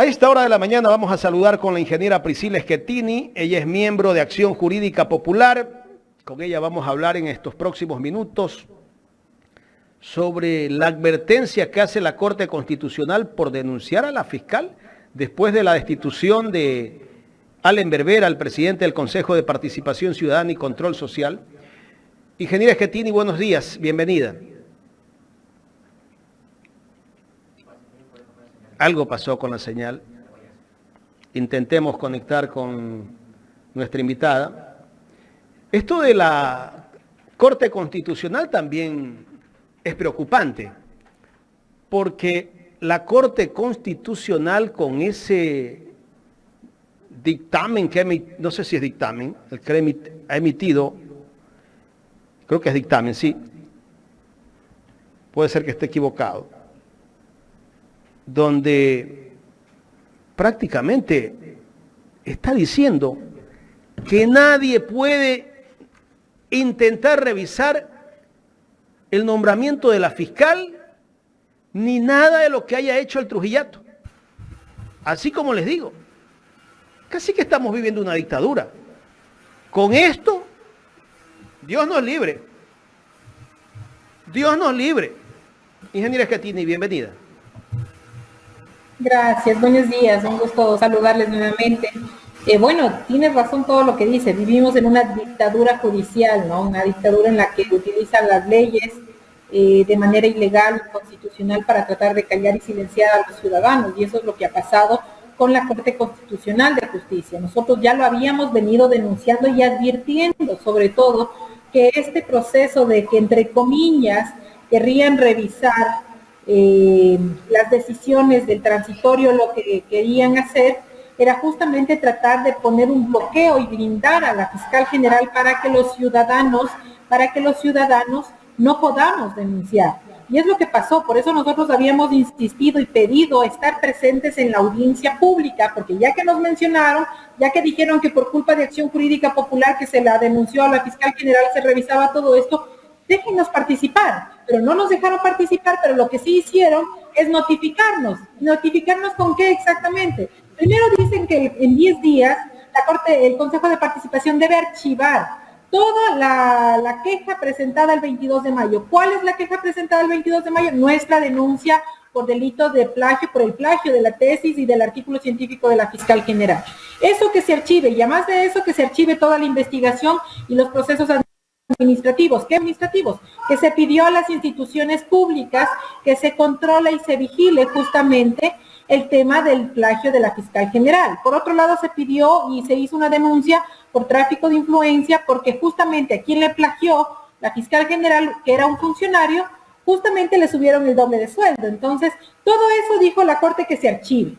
A esta hora de la mañana vamos a saludar con la ingeniera Priscila Schettini. Ella es miembro de Acción Jurídica Popular. Con ella vamos a hablar en estos próximos minutos sobre la advertencia que hace la Corte Constitucional por denunciar a la fiscal después de la destitución de Allen Berbera, el presidente del Consejo de Participación Ciudadana y Control Social. Ingeniera Schettini, buenos días, bienvenida. Algo pasó con la señal. Intentemos conectar con nuestra invitada. Esto de la Corte Constitucional también es preocupante, porque la Corte Constitucional con ese dictamen que no sé si es dictamen, el que ha emitido, creo que es dictamen, sí, puede ser que esté equivocado, donde prácticamente está diciendo que nadie puede intentar revisar el nombramiento de la fiscal ni nada de lo que haya hecho el Trujillato. Así como les digo, casi que estamos viviendo una dictadura. Con esto, Dios nos libre. Dios nos libre. Ingeniera Schettini, bienvenida. Gracias, buenos días, un gusto saludarles nuevamente. Bueno, tiene razón todo lo que dice, vivimos en una dictadura judicial, ¿no? Una dictadura en la que utilizan las leyes de manera ilegal, inconstitucional, para tratar de callar y silenciar a los ciudadanos, y eso es lo que ha pasado con la Corte Constitucional de Justicia. Nosotros ya lo habíamos venido denunciando y advirtiendo, sobre todo, que este proceso de que, entre comillas, querrían revisar las decisiones del transitorio, lo que querían hacer era justamente tratar de poner un bloqueo y blindar a la fiscal general para que los ciudadanos no podamos denunciar. Y es lo que pasó, por eso nosotros habíamos insistido y pedido estar presentes en la audiencia pública, porque ya que nos mencionaron, ya que dijeron que por culpa de Acción Jurídica Popular que se la denunció a la fiscal general se revisaba todo esto, déjenos participar, pero no nos dejaron participar, pero lo que sí hicieron es notificarnos. ¿Notificarnos con qué exactamente? Primero dicen que en 10 días el Consejo de Participación debe archivar toda la queja presentada el 22 de mayo. ¿Cuál es la queja presentada el 22 de mayo? Nuestra denuncia por delitos de plagio, por el plagio de la tesis y del artículo científico de la fiscal general. Eso que se archive, y además de eso que se archive toda la investigación y los procesos administrativos. ¿Qué administrativos? Que se pidió a las instituciones públicas que se controle y se vigile justamente el tema del plagio de la fiscal general. Por otro lado, se pidió y se hizo una denuncia por tráfico de influencia, porque justamente a quien le plagió la fiscal general, que era un funcionario, justamente le subieron el doble de sueldo. Entonces, todo eso dijo la Corte que se archive.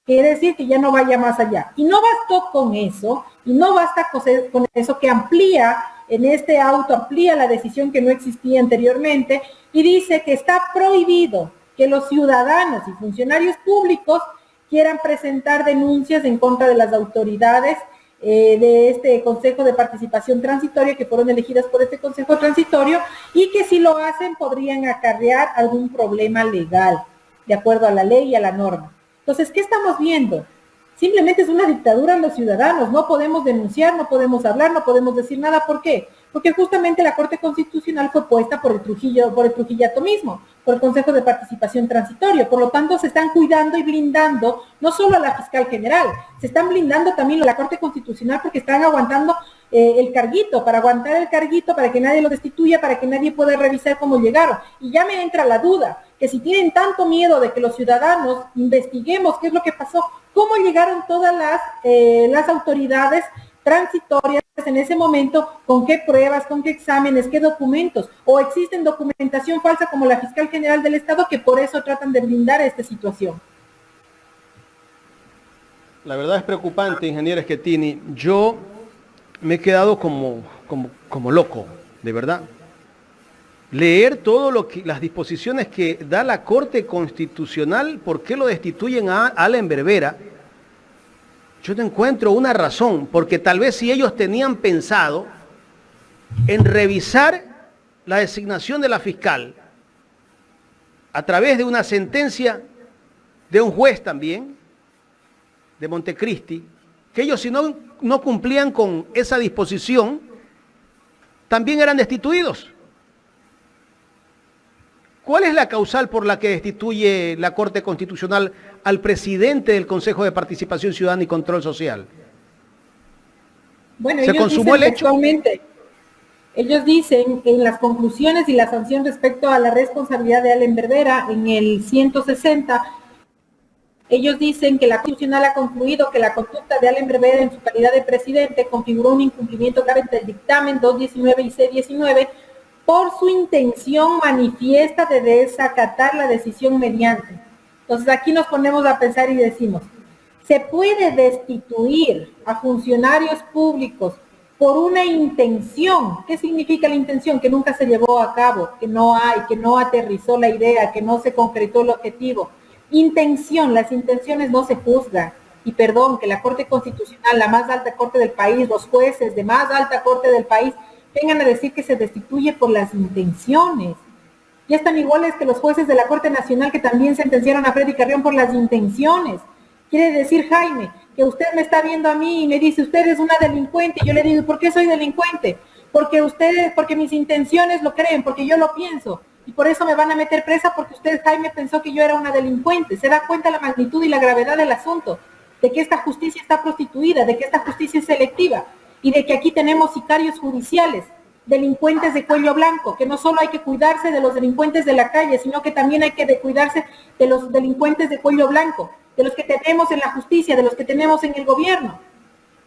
Quiere decir que ya no vaya más allá. Y no bastó con eso, y no basta con eso, que amplía en este auto, amplía la decisión que no existía anteriormente, y dice que está prohibido que los ciudadanos y funcionarios públicos quieran presentar denuncias en contra de las autoridades de este Consejo de Participación Transitoria, que fueron elegidas por este Consejo Transitorio, y que si lo hacen podrían acarrear algún problema legal, de acuerdo a la ley y a la norma. Entonces, ¿qué estamos viendo? Simplemente es una dictadura en los ciudadanos. No podemos denunciar, no podemos hablar, no podemos decir nada. ¿Por qué? Porque justamente la Corte Constitucional fue puesta por el Trujillato mismo, por el Consejo de Participación Transitorio. Por lo tanto, se están cuidando y blindando no solo a la fiscal general, se están blindando también a la Corte Constitucional, porque están aguantando el carguito, para aguantar el carguito, para que nadie lo destituya, para que nadie pueda revisar cómo llegaron. Y ya me entra la duda, que si tienen tanto miedo de que los ciudadanos investiguemos qué es lo que pasó, cómo llegaron todas las autoridades transitorias en ese momento, con qué pruebas, con qué exámenes, qué documentos, o existen documentación falsa como la fiscal general del Estado, que por eso tratan de blindar esta situación. La verdad es preocupante, ingeniera Schettini. Yo me he quedado como loco, de verdad. Leer todo las disposiciones que da la Corte Constitucional, por qué lo destituyen a Allen Berbera. Yo no encuentro una razón, porque tal vez si ellos tenían pensado en revisar la designación de la fiscal a través de una sentencia de un juez también, de Montecristi, que ellos si no cumplían con esa disposición, también eran destituidos. ¿Cuál es la causal por la que destituye la Corte Constitucional al presidente del Consejo de Participación Ciudadana y Control Social? Bueno, ¿Se consumó el hecho? Ellos dicen en las conclusiones y la sanción respecto a la responsabilidad de Allen Berbera, en el 160, ellos dicen que la Constitucional ha concluido que la conducta de Allen Berbera en su calidad de presidente configuró un incumplimiento grave del dictamen 219 y C19 por su intención manifiesta de desacatar la decisión mediante. Entonces aquí nos ponemos a pensar y decimos, ¿se puede destituir a funcionarios públicos por una intención? ¿Qué significa la intención? Que nunca se llevó a cabo, que no hay, que no aterrizó la idea, que no se concretó el objetivo. Intención, las intenciones no se juzgan. Y perdón, que la Corte Constitucional, la más alta corte del país, los jueces de más alta corte del país, vengan a decir que se destituye por las intenciones. Ya están iguales que los jueces de la Corte Nacional que también sentenciaron a Freddy Carrión por las intenciones. Quiere decir, Jaime, que usted me está viendo a mí y me dice, usted es una delincuente. Y yo le digo, ¿por qué soy delincuente? Porque mis intenciones lo creen, porque yo lo pienso. Y por eso me van a meter presa porque usted, Jaime, pensó que yo era una delincuente. ¿Se da cuenta la magnitud y la gravedad del asunto? De que esta justicia está prostituida, de que esta justicia es selectiva y de que aquí tenemos sicarios judiciales, delincuentes de cuello blanco, que no solo hay que cuidarse de los delincuentes de la calle, sino que también hay que cuidarse de los delincuentes de cuello blanco, de los que tenemos en la justicia, de los que tenemos en el gobierno.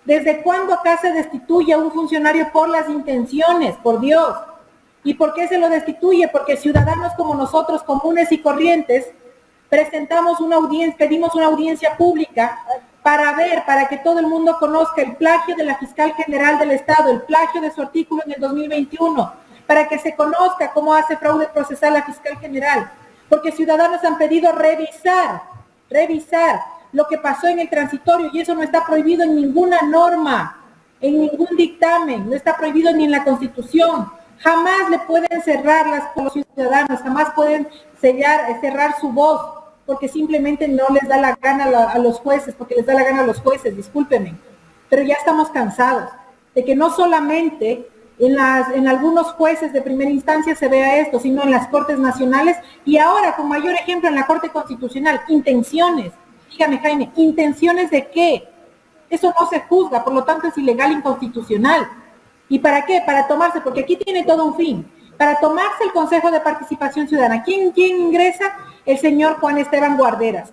¿Desde cuándo acá se destituye a un funcionario por las intenciones? Por Dios. ¿Y por qué se lo destituye? Porque ciudadanos como nosotros, comunes y corrientes, pedimos una audiencia pública para que todo el mundo conozca el plagio de la fiscal general del Estado, el plagio de su artículo en el 2021, para que se conozca cómo hace fraude procesal la fiscal general. Porque ciudadanos han pedido revisar lo que pasó en el transitorio, y eso no está prohibido en ninguna norma, en ningún dictamen, no está prohibido ni en la Constitución. Jamás le pueden cerrar a los ciudadanos, jamás pueden cerrar su voz, porque simplemente no les da la gana a los jueces, discúlpenme. Pero ya estamos cansados de que no solamente en algunos jueces de primera instancia se vea esto, sino en las Cortes Nacionales y ahora con mayor ejemplo en la Corte Constitucional. Intenciones, dígame Jaime, ¿intenciones de qué? Eso no se juzga, por lo tanto es ilegal e inconstitucional. ¿Y para qué? Para tomarse, porque aquí tiene todo un fin, para tomarse el Consejo de Participación Ciudadana. ¿Quién ingresa? El señor Juan Esteban Guarderas,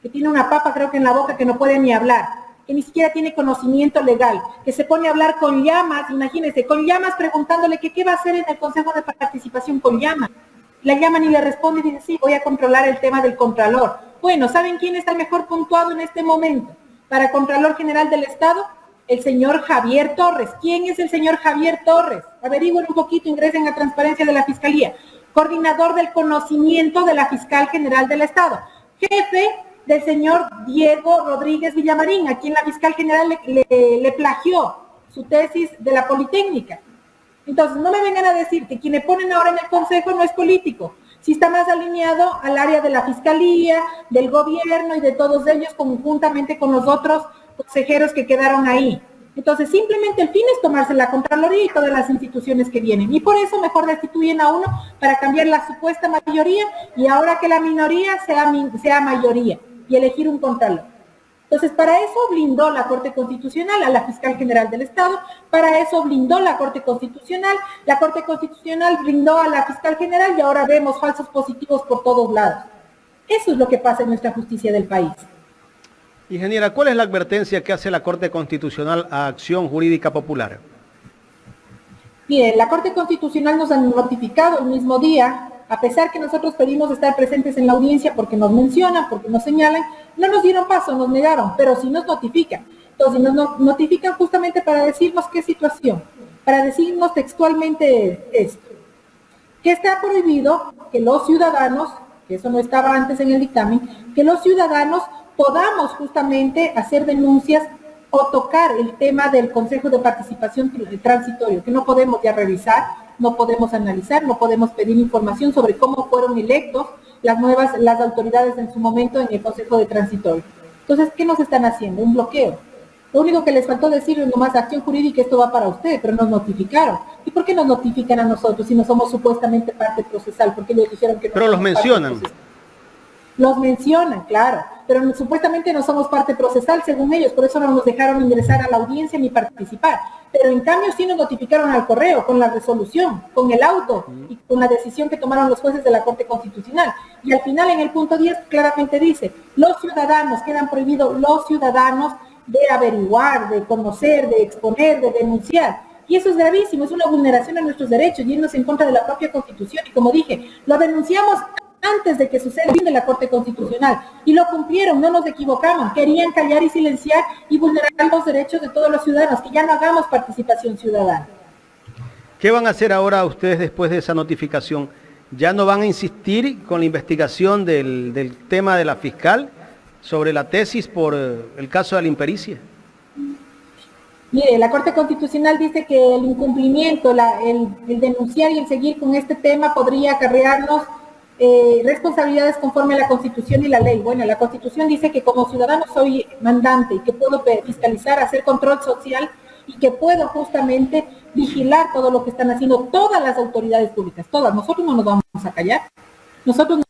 que tiene una papa creo que en la boca que no puede ni hablar, que ni siquiera tiene conocimiento legal, que se pone a hablar con llamas, imagínense, con llamas preguntándole que qué va a hacer en el Consejo de Participación con llamas. La llaman y le responde y dice, sí, voy a controlar el tema del Contralor. Bueno, ¿saben quién está mejor puntuado en este momento para Contralor General del Estado? El señor Javier Torres. ¿Quién es el señor Javier Torres? Averigüen un poquito, ingresen a Transparencia de la Fiscalía. Coordinador del conocimiento de la Fiscal General del Estado. Jefe del señor Diego Rodríguez Villamarín, a quien la Fiscal General le plagió su tesis de la Politécnica. Entonces, no me vengan a decir que quien le ponen ahora en el Consejo no es político, si está más alineado al área de la Fiscalía, del Gobierno y de todos ellos, conjuntamente con los otros consejeros que quedaron ahí. Entonces, simplemente el fin es tomarse la Contraloría y todas las instituciones que vienen. Y por eso mejor destituyen a uno para cambiar la supuesta mayoría y ahora que la minoría sea mayoría y elegir un Contralor. Entonces, para eso blindó la Corte Constitucional a la Fiscal General del Estado, para eso blindó la Corte Constitucional blindó a la Fiscal General y ahora vemos falsos positivos por todos lados. Eso es lo que pasa en nuestra justicia del país. Ingeniera, ¿cuál es la advertencia que hace la Corte Constitucional a Acción Jurídica Popular? Miren, la Corte Constitucional nos ha notificado el mismo día, a pesar que nosotros pedimos estar presentes en la audiencia porque nos mencionan, porque nos señalan, no nos dieron paso, nos negaron, pero sí nos notifican. Entonces nos notifican justamente para decirnos qué situación, para decirnos textualmente esto, que está prohibido que los ciudadanos, que eso no estaba antes en el dictamen, que los ciudadanos podamos justamente hacer denuncias o tocar el tema del Consejo de Participación Transitorio, que no podemos ya revisar, no podemos analizar, no podemos pedir información sobre cómo fueron electos las autoridades en su momento en el Consejo de Transitorio. Entonces, ¿qué nos están haciendo? Un bloqueo. Lo único que les faltó decir es nomás acción jurídica, esto va para usted, pero nos notificaron. ¿Y por qué nos notifican a nosotros si no somos supuestamente parte procesal? Porque ellos dijeron que no. Pero los mencionan. Los mencionan, claro, pero supuestamente no somos parte procesal según ellos, por eso no nos dejaron ingresar a la audiencia ni participar. Pero en cambio sí nos notificaron al correo, con la resolución, con el auto y con la decisión que tomaron los jueces de la Corte Constitucional. Y al final en el punto 10 claramente dice, los ciudadanos, quedan prohibidos los ciudadanos de averiguar, de conocer, de exponer, de denunciar. Y eso es gravísimo, es una vulneración a nuestros derechos, yéndose en contra de la propia Constitución. Y como dije, lo denunciamos antes de que suceda el fin de la Corte Constitucional, y lo cumplieron, no nos equivocamos, querían callar y silenciar y vulnerar los derechos de todos los ciudadanos, que ya no hagamos participación ciudadana. ¿Qué van a hacer ahora ustedes después de esa notificación? ¿Ya no van a insistir con la investigación del tema de la fiscal sobre la tesis por el caso de la impericia? Mire, la Corte Constitucional dice que el incumplimiento, el denunciar y el seguir con este tema podría acarrearnos responsabilidades conforme a la Constitución y la ley. Bueno, la Constitución dice que como ciudadano soy mandante y que puedo fiscalizar, hacer control social y que puedo justamente vigilar todo lo que están haciendo todas las autoridades públicas, todas. Nosotros no nos vamos a callar, nosotros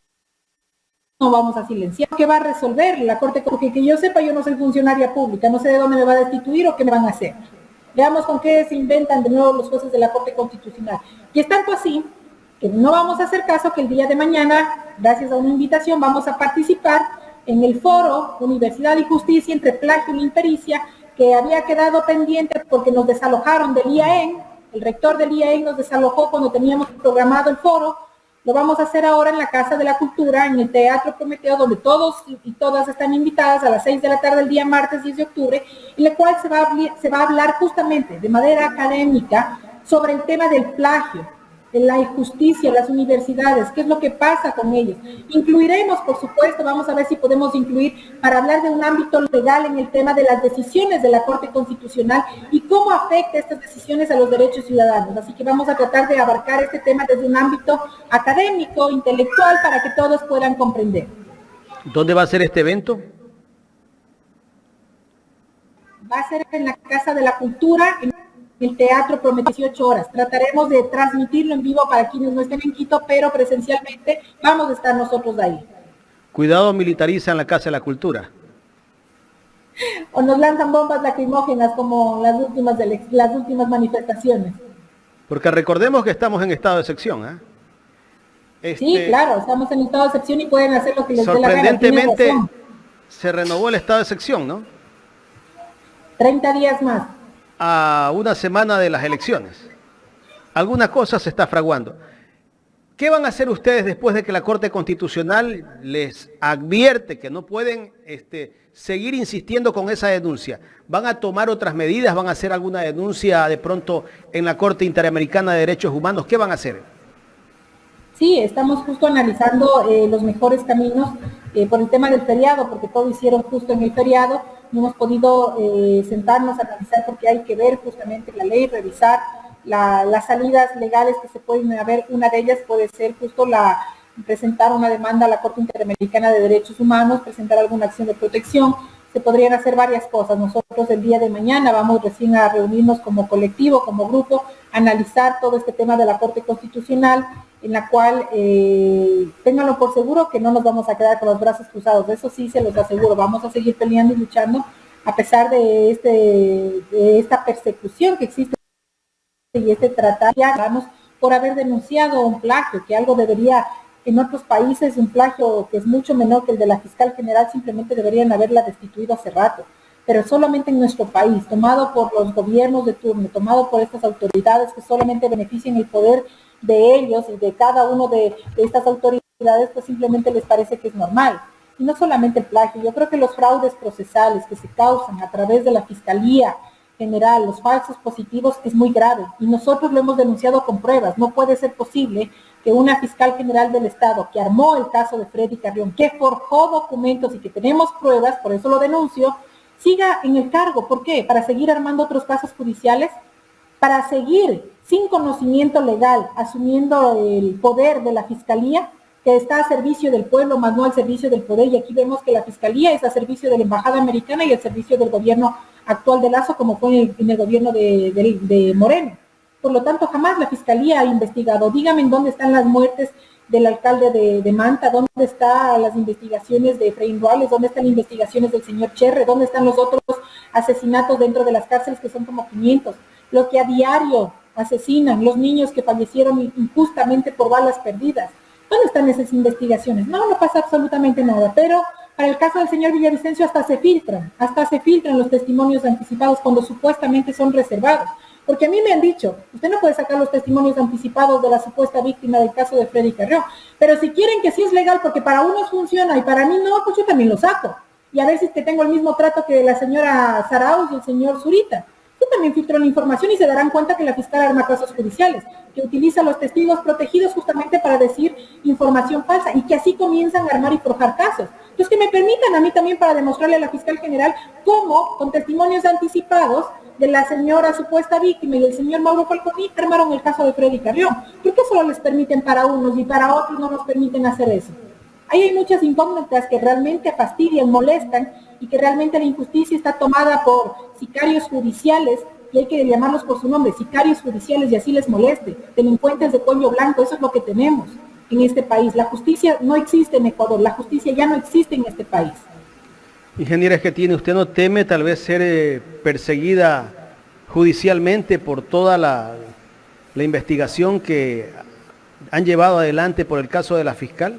no vamos a silenciar. ¿Qué va a resolver la Corte? Porque que yo sepa, yo no soy funcionaria pública, no sé de dónde me va a destituir o qué me van a hacer. Veamos con qué se inventan de nuevo los jueces de la Corte Constitucional. Y es tanto así que no vamos a hacer caso, que el día de mañana, gracias a una invitación, vamos a participar en el foro Universidad y Justicia entre plagio y impericia, que había quedado pendiente porque nos desalojaron del IAEN, el rector del IAEN nos desalojó cuando teníamos programado el foro. Lo vamos a hacer ahora en la Casa de la Cultura, en el Teatro Prometeo, donde todos y todas están invitadas a las 6 de la tarde el día martes 10 de octubre, en el cual se va a hablar justamente de manera académica sobre el tema del plagio, de la injusticia, las universidades, qué es lo que pasa con ellos. Incluiremos, por supuesto, vamos a ver si podemos incluir para hablar de un ámbito legal en el tema de las decisiones de la Corte Constitucional y cómo afecta estas decisiones a los derechos ciudadanos. Así que vamos a tratar de abarcar este tema desde un ámbito académico, intelectual, para que todos puedan comprender. ¿Dónde va a ser este evento? Va a ser en la Casa de la Cultura, en el Teatro Prometeo, 18 horas. Trataremos de transmitirlo en vivo para quienes no estén en Quito, pero presencialmente vamos a estar nosotros ahí. Cuidado, militariza en la Casa de la Cultura. O nos lanzan bombas lacrimógenas como las últimas manifestaciones. Porque recordemos que estamos en estado de excepción, ¿eh? Sí, claro, estamos en estado de excepción y pueden hacer lo que les dé la gana. Sorprendentemente se renovó el estado de excepción, ¿no? 30 días más. A una semana de las elecciones. Alguna cosa se está fraguando. ¿Qué van a hacer ustedes después de que la Corte Constitucional les advierte que no pueden seguir insistiendo con esa denuncia? ¿Van a tomar otras medidas? ¿Van a hacer alguna denuncia de pronto en la Corte Interamericana de Derechos Humanos? ¿Qué van a hacer? Sí, estamos justo analizando los mejores caminos por el tema del feriado, porque todo hicieron justo en el feriado. No hemos podido sentarnos a analizar porque hay que ver justamente la ley, revisar las salidas legales que se pueden haber. Una de ellas puede ser justo presentar una demanda a la Corte Interamericana de Derechos Humanos, presentar alguna acción de protección. Se podrían hacer varias cosas. Nosotros el día de mañana vamos recién a reunirnos como colectivo, como grupo, analizar todo este tema de la Corte Constitucional, en la cual ténganlo por seguro que no nos vamos a quedar con los brazos cruzados. Eso sí se los aseguro. Vamos a seguir peleando y luchando a pesar de esta persecución que existe y este tratado por haber denunciado un plagio, que algo debería, en otros países, un plagio que es mucho menor que el de la fiscal general, simplemente deberían haberla destituido hace rato. Pero solamente en nuestro país, tomado por los gobiernos de turno, tomado por estas autoridades que solamente benefician el poder de ellos y de cada uno de estas autoridades, pues simplemente les parece que es normal. Y no solamente el plagio, yo creo que los fraudes procesales que se causan a través de la Fiscalía General, los falsos positivos, es muy grave. Y nosotros lo hemos denunciado con pruebas. No puede ser posible que una fiscal general del Estado que armó el caso de Freddy Carrión, que forjó documentos y que tenemos pruebas, por eso lo denuncio, siga en el cargo. ¿Por qué? ¿Para seguir armando otros casos judiciales? ¿Para seguir sin conocimiento legal asumiendo el poder de la Fiscalía? que está a servicio del pueblo, más no al servicio del poder, y aquí vemos que la Fiscalía es a servicio de la Embajada Americana y al servicio del gobierno actual de Lazo, como fue en el gobierno de Moreno. Por lo tanto, jamás la Fiscalía ha investigado. Dígame en dónde están las muertes del alcalde de Manta, dónde están las investigaciones de Efraín Ruales, dónde están las investigaciones del señor Cherre, dónde están los otros asesinatos dentro de las cárceles, que son como 500, los que a diario asesinan, los niños que fallecieron injustamente por balas perdidas. ¿Dónde están esas investigaciones? No pasa absolutamente nada, pero para el caso del señor Villavicencio hasta se filtran los testimonios anticipados cuando supuestamente son reservados. Porque a mí me han dicho, usted no puede sacar los testimonios anticipados de la supuesta víctima del caso de Freddy Carrión, pero si quieren que sí es legal, porque para unos funciona y para mí no, pues yo también lo saco. Y a ver si es que tengo el mismo trato que la señora Saraus y el señor Zurita. Yo también filtro la información y se darán cuenta que la fiscal arma casos judiciales, que utiliza los testigos protegidos justamente para decir información falsa y que así comienzan a armar y forjar casos. Entonces que me permitan a mí también para demostrarle a la fiscal general cómo, con testimonios anticipados de la señora supuesta víctima y del señor Mauro Falconi, armaron el caso de Freddy Carrión. ¿Por qué solo les permiten para unos y para otros no nos permiten hacer eso? Ahí hay muchas incógnitas que realmente fastidian, molestan, y que realmente la injusticia está tomada por sicarios judiciales, y hay que llamarlos por su nombre, sicarios judiciales, y así les moleste, delincuentes de cuello blanco. Eso es lo que tenemos en este país. La justicia no existe en Ecuador, la justicia ya no existe en este país. Ingeniera Schettini, ¿usted no teme tal vez ser perseguida judicialmente por toda la investigación que han llevado adelante por el caso de la fiscal?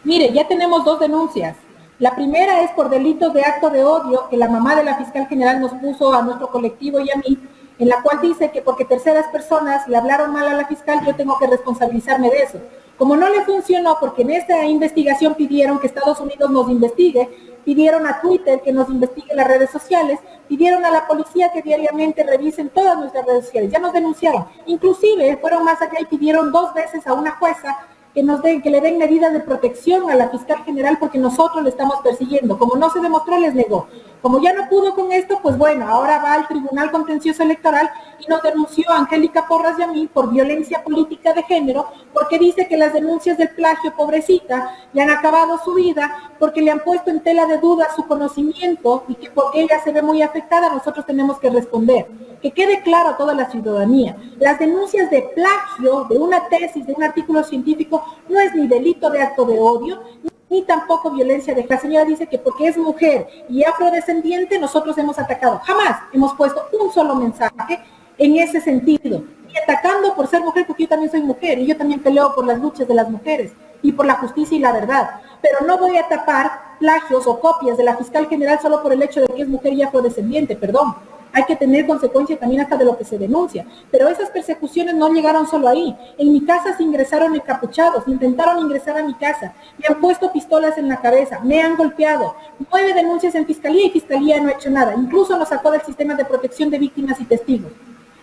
Mire, ya tenemos 2 denuncias. La primera es por delito de acto de odio que la mamá de la fiscal general nos puso a nuestro colectivo y a mí, en la cual dice que porque terceras personas le hablaron mal a la fiscal, yo tengo que responsabilizarme de eso. Como no le funcionó, porque en esta investigación pidieron que Estados Unidos nos investigue, pidieron a Twitter que nos investigue las redes sociales, pidieron a la policía que diariamente revisen todas nuestras redes sociales, ya nos denunciaron. Inclusive fueron más allá y pidieron 2 veces a una jueza que le den medidas de protección a la fiscal general porque nosotros le estamos persiguiendo. Como no se demostró, les negó. Como ya no pudo con esto, pues bueno, ahora va al Tribunal Contencioso Electoral y nos denunció a Angélica Porras y a mí por violencia política de género, porque dice que las denuncias del plagio, pobrecita, le han acabado su vida, porque le han puesto en tela de duda su conocimiento y que porque ella se ve muy afectada, nosotros tenemos que responder. Que quede claro a toda la ciudadanía, las denuncias de plagio de una tesis, de un artículo científico, no es ni delito de acto de odio, ni tampoco violencia de género. La señora dice que porque es mujer y afrodescendiente, nosotros hemos atacado. Jamás hemos puesto un solo mensaje en ese sentido. Y atacando por ser mujer, porque yo también soy mujer y yo también peleo por las luchas de las mujeres y por la justicia y la verdad. Pero no voy a tapar plagios o copias de la fiscal general solo por el hecho de que es mujer y afrodescendiente, perdón. Hay que tener consecuencia también hasta de lo que se denuncia. Pero esas persecuciones no llegaron solo ahí. En mi casa se ingresaron encapuchados, intentaron ingresar a mi casa, me han puesto pistolas en la cabeza, me han golpeado. 9 denuncias en fiscalía y fiscalía no ha hecho nada. Incluso nos sacó del sistema de protección de víctimas y testigos.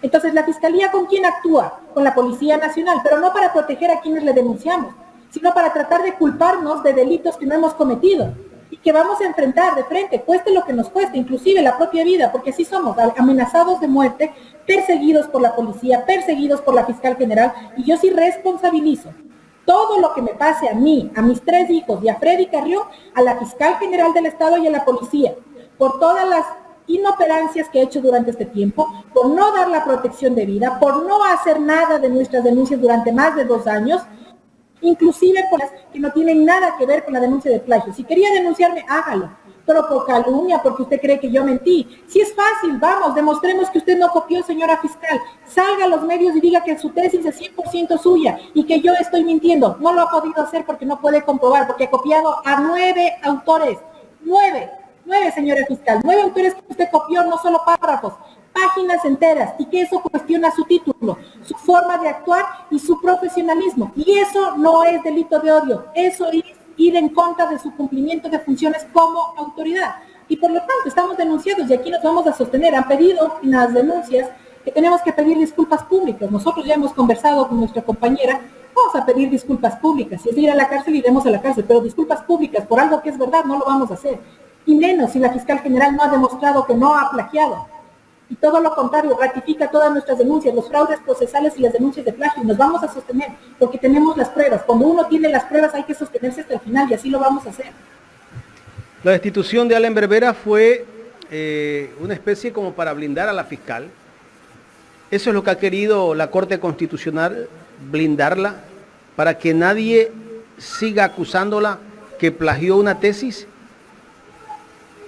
Entonces, ¿la fiscalía con quién actúa? Con la Policía Nacional, pero no para proteger a quienes le denunciamos, sino para tratar de culparnos de delitos que no hemos cometido y que vamos a enfrentar de frente, cueste lo que nos cueste, inclusive la propia vida, porque así somos, amenazados de muerte, perseguidos por la policía, perseguidos por la fiscal general, y yo sí responsabilizo todo lo que me pase a mí, a mis 3 hijos y a Freddy Carrión, a la fiscal general del Estado y a la policía, por todas las inoperancias que he hecho durante este tiempo, por no dar la protección de vida, por no hacer nada de nuestras denuncias durante más de 2 años, inclusive por las que no tienen nada que ver con la denuncia de plagio. Si quería denunciarme, hágalo, pero por calumnia, porque usted cree que yo mentí. Si es fácil, vamos, demostremos que usted no copió, señora fiscal. Salga a los medios y diga que su tesis es 100% suya y que yo estoy mintiendo. No lo ha podido hacer porque no puede comprobar, porque ha copiado a 9 autores. 9, señora fiscal, 9 autores que usted copió, no solo párrafos, páginas enteras, y que eso cuestiona su título, su forma de actuar y su profesionalismo. Y eso no es delito de odio, eso es ir en contra de su cumplimiento de funciones como autoridad. Y por lo tanto estamos denunciados y aquí nos vamos a sostener. Han pedido en las denuncias que tenemos que pedir disculpas públicas. Nosotros ya hemos conversado con nuestra compañera, vamos a pedir disculpas públicas. Si es de ir a la cárcel, iremos a la cárcel, pero disculpas públicas por algo que es verdad no lo vamos a hacer. Y menos si la fiscal general no ha demostrado que no ha plagiado. Y todo lo contrario, ratifica todas nuestras denuncias, los fraudes procesales y las denuncias de plagio. Y nos vamos a sostener porque tenemos las pruebas. Cuando uno tiene las pruebas hay que sostenerse hasta el final y así lo vamos a hacer. La destitución de Allen Berbera fue una especie como para blindar a la fiscal. Eso es lo que ha querido la Corte Constitucional, blindarla, para que nadie siga acusándola que plagió una tesis.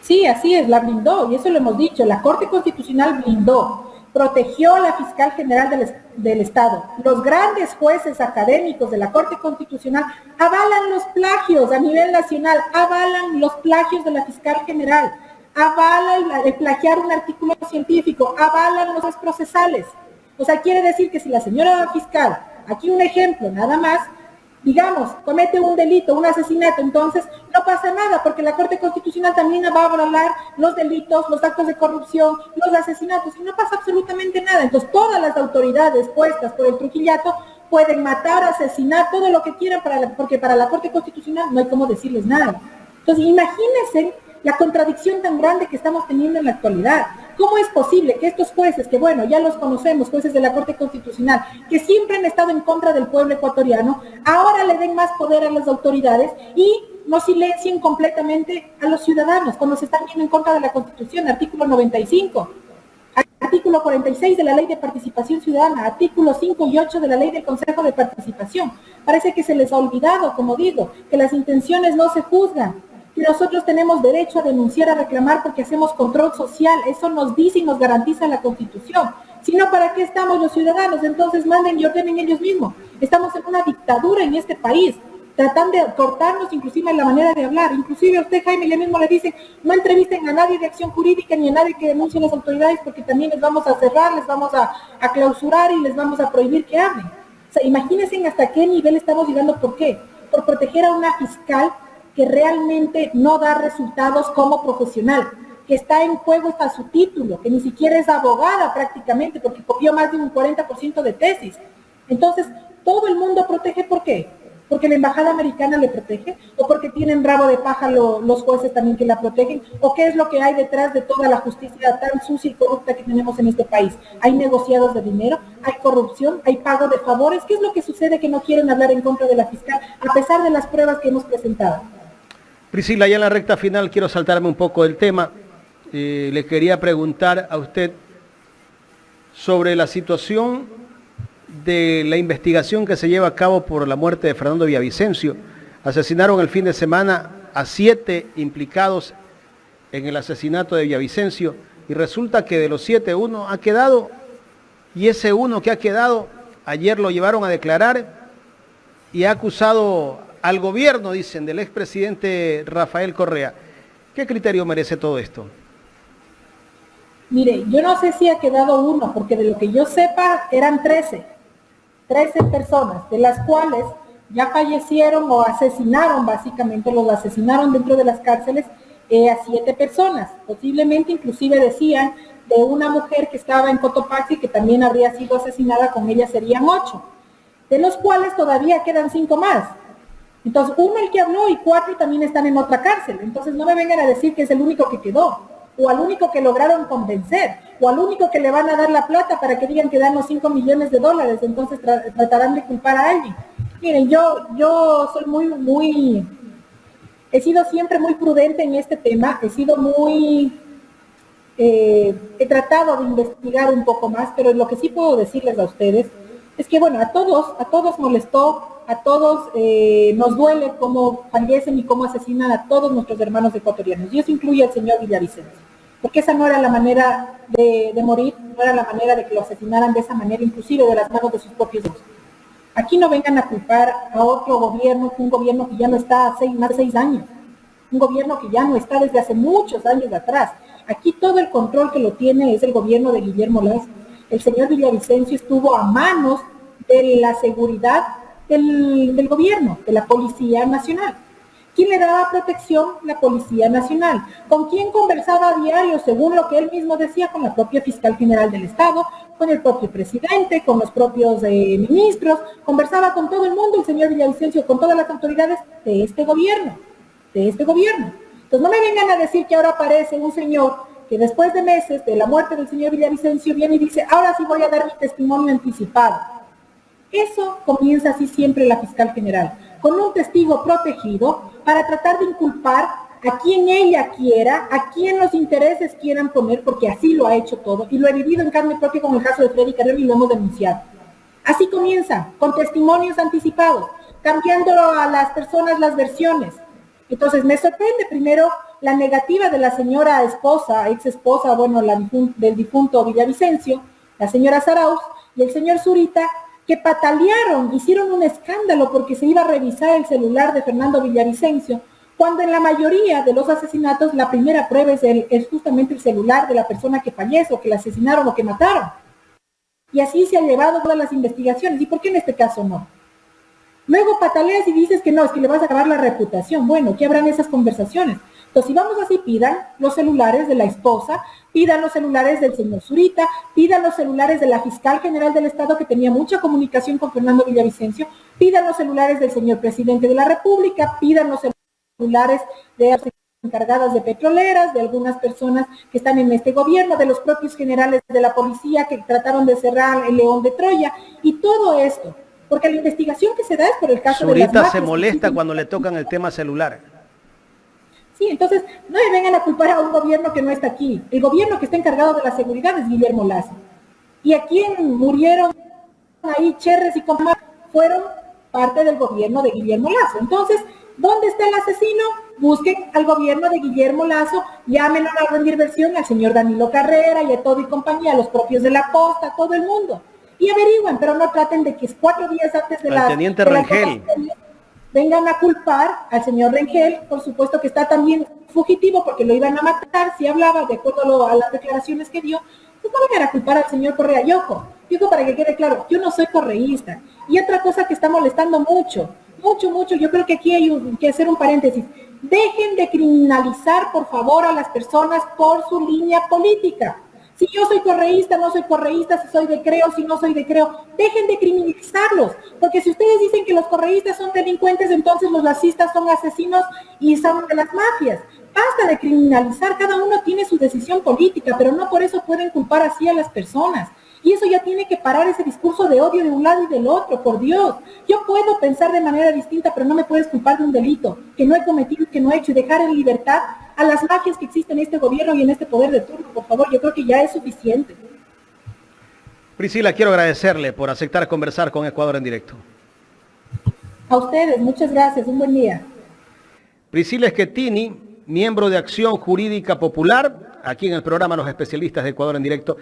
Sí, así es, la blindó, y eso lo hemos dicho, la Corte Constitucional blindó, protegió a la fiscal general del Estado. Los grandes jueces académicos de la Corte Constitucional avalan los plagios a nivel nacional, avalan los plagios de la fiscal general, avalan el plagiar un artículo científico, avalan los procesales. O sea, quiere decir que si la señora fiscal, aquí un ejemplo nada más, digamos, comete un delito, un asesinato, entonces no pasa nada, porque la Corte Constitucional también va a avalar los delitos, los actos de corrupción, los asesinatos, y no pasa absolutamente nada. Entonces todas las autoridades puestas por el Trujillato pueden matar, asesinar, todo lo que quieran, porque para la Corte Constitucional no hay cómo decirles nada. Entonces imagínense la contradicción tan grande que estamos teniendo en la actualidad. ¿Cómo es posible que estos jueces, que bueno, ya los conocemos, jueces de la Corte Constitucional, que siempre han estado en contra del pueblo ecuatoriano, ahora le den más poder a las autoridades y no silencien completamente a los ciudadanos cuando se están yendo en contra de la Constitución? Artículo 95, artículo 46 de la Ley de Participación Ciudadana, artículos 5 y 8 de la Ley del Consejo de Participación. Parece que se les ha olvidado, como digo, que las intenciones no se juzgan, que nosotros tenemos derecho a denunciar, a reclamar porque hacemos control social. Eso nos dice y nos garantiza la Constitución. Si no, ¿para qué estamos los ciudadanos? Entonces manden y ordenen ellos mismos. Estamos en una dictadura en este país, tratando de cortarnos inclusive en la manera de hablar. Inclusive a usted, Jaime, le mismo le dice, no entrevisten a nadie de acción jurídica ni a nadie que denuncie a las autoridades porque también les vamos a cerrar, les vamos a clausurar y les vamos a prohibir que hablen. O sea, imagínense hasta qué nivel estamos llegando. ¿Por qué? Por proteger a una fiscal que realmente no da resultados como profesional, que está en juego hasta su título, que ni siquiera es abogada prácticamente, porque copió más de un 40% de tesis. Entonces, todo el mundo protege, ¿por qué? ¿Porque la embajada americana le protege? ¿O porque tienen rabo de paja los jueces también que la protegen? ¿O qué es lo que hay detrás de toda la justicia tan sucia y corrupta que tenemos en este país? ¿Hay negociados de dinero? ¿Hay corrupción? ¿Hay pago de favores? ¿Qué es lo que sucede que no quieren hablar en contra de la fiscal a pesar de las pruebas que hemos presentado? Priscila, ya en la recta final quiero saltarme un poco del tema. Le quería preguntar a usted sobre la situación de la investigación que se lleva a cabo por la muerte de Fernando Villavicencio. Asesinaron el fin de semana a 7 implicados en el asesinato de Villavicencio y resulta que de los 7, uno ha quedado, y ese uno que ha quedado, ayer lo llevaron a declarar y ha acusado al gobierno, dicen, del expresidente Rafael Correa. ¿Qué criterio merece todo esto? Mire, yo no sé si ha quedado uno, porque de lo que yo sepa eran 13 personas, de las cuales ya fallecieron o asesinaron, básicamente los asesinaron dentro de las cárceles a 7 personas. Posiblemente inclusive decían de una mujer que estaba en Cotopaxi que también habría sido asesinada, con ella serían 8, de los cuales todavía quedan 5 más. Entonces, uno el que habló y 4 también están en otra cárcel. Entonces, no me vengan a decir que es el único que quedó, o al único que lograron convencer, o al único que le van a dar la plata para que digan que dan los $5 millones. Entonces, tratarán de culpar a alguien. Miren, yo soy he sido siempre muy prudente en este tema, he tratado de investigar un poco más, pero lo que sí puedo decirles a ustedes es que, bueno, a todos molestó, a todos nos duele cómo fallecen y cómo asesinan a todos nuestros hermanos ecuatorianos, y eso incluye al señor Villavicencio, porque esa no era la manera de morir, no era la manera de que lo asesinaran de esa manera, inclusive de las manos de sus propios hijos. Aquí no vengan a culpar a otro gobierno, un gobierno que ya no está más de 6 años, un gobierno que ya no está desde hace muchos años atrás. Aquí todo el control que lo tiene es el gobierno de Guillermo Lazo. El señor Villavicencio estuvo a manos de la seguridad del gobierno, de la Policía Nacional. ¿Quién le daba protección? La Policía Nacional. ¿Con quién conversaba a diario? Según lo que él mismo decía, con la propia Fiscal General del Estado, con el propio presidente, con los propios ministros. Conversaba con todo el mundo el señor Villavicencio, con todas las autoridades de este gobierno. Entonces no me vengan a decir que ahora aparece un señor que después de meses de la muerte del señor Villavicencio viene y dice, ahora sí voy a dar mi testimonio anticipado. Eso comienza así siempre la fiscal general, con un testigo protegido para tratar de inculpar a quien ella quiera, a quien los intereses quieran poner, porque así lo ha hecho todo, y lo he vivido en carne propia con el caso de Freddy Carrión y lo hemos denunciado. Así comienza, con testimonios anticipados, cambiando a las personas las versiones. Entonces me sorprende primero la negativa de la señora esposa, ex esposa, bueno, del difunto Villavicencio, la señora Zarauz y el señor Zurita, que patalearon, hicieron un escándalo porque se iba a revisar el celular de Fernando Villavicencio, cuando en la mayoría de los asesinatos la primera prueba es justamente el celular de la persona que fallece o que la asesinaron o que mataron. Y así se han llevado todas las investigaciones. ¿Y por qué en este caso no? Luego pataleas y dices que no, es que le vas a acabar la reputación. Bueno, ¿qué habrán esas conversaciones? Entonces, si vamos así, pidan los celulares de la esposa, pidan los celulares del señor Zurita, pidan los celulares de la fiscal general del Estado que tenía mucha comunicación con Fernando Villavicencio, pidan los celulares del señor presidente de la República, pidan los celulares de las encargadas de petroleras, de algunas personas que están en este gobierno, de los propios generales de la policía que trataron de cerrar el León de Troya, y todo esto, porque la investigación que se da es por el caso de las Zurita mafias. se molesta cuando le tocan el tema celular. Sí, entonces no me vengan a culpar a un gobierno que no está aquí. El gobierno que está encargado de la seguridad es Guillermo Lazo. Y a quien murieron ahí Cherres y Comar fueron parte del gobierno de Guillermo Lazo. Entonces, ¿dónde está el asesino? Busquen al gobierno de Guillermo Lazo, llámenlo a rendir versión al señor Danilo Carrera y a todo y compañía, a los propios de la Posta, a todo el mundo. Y averigüen, pero no traten de que 4 días antes de la... Teniente Rengel. Vengan a culpar al señor Rengel, por supuesto que está también fugitivo porque lo iban a matar, si hablaba de acuerdo a las declaraciones que dio, pues no vengan a culpar al señor Correa. Y ojo, para que quede claro, yo no soy correísta. Y otra cosa que está molestando mucho, yo creo que aquí hay que hacer un paréntesis. Dejen de criminalizar, por favor, a las personas por su línea política. Si yo soy correísta, no soy correísta, si soy de Creo, si no soy de Creo, dejen de criminalizarlos, porque si ustedes dicen que los correístas son delincuentes, entonces los lacistas son asesinos y son de las mafias. Basta de criminalizar, cada uno tiene su decisión política, pero no por eso pueden culpar así a las personas. Y eso ya tiene que parar, ese discurso de odio de un lado y del otro, por Dios. Yo puedo pensar de manera distinta, pero no me puedes culpar de un delito que no he cometido, que no he hecho, y dejar en libertad a las mafias que existen en este gobierno y en este poder de turno. Por favor, yo creo que ya es suficiente. Priscila, quiero agradecerle por aceptar conversar con Ecuador en Directo. A ustedes, muchas gracias, un buen día. Priscila Schettini, miembro de Acción Jurídica Popular, aquí en el programa Los Especialistas de Ecuador en Directo.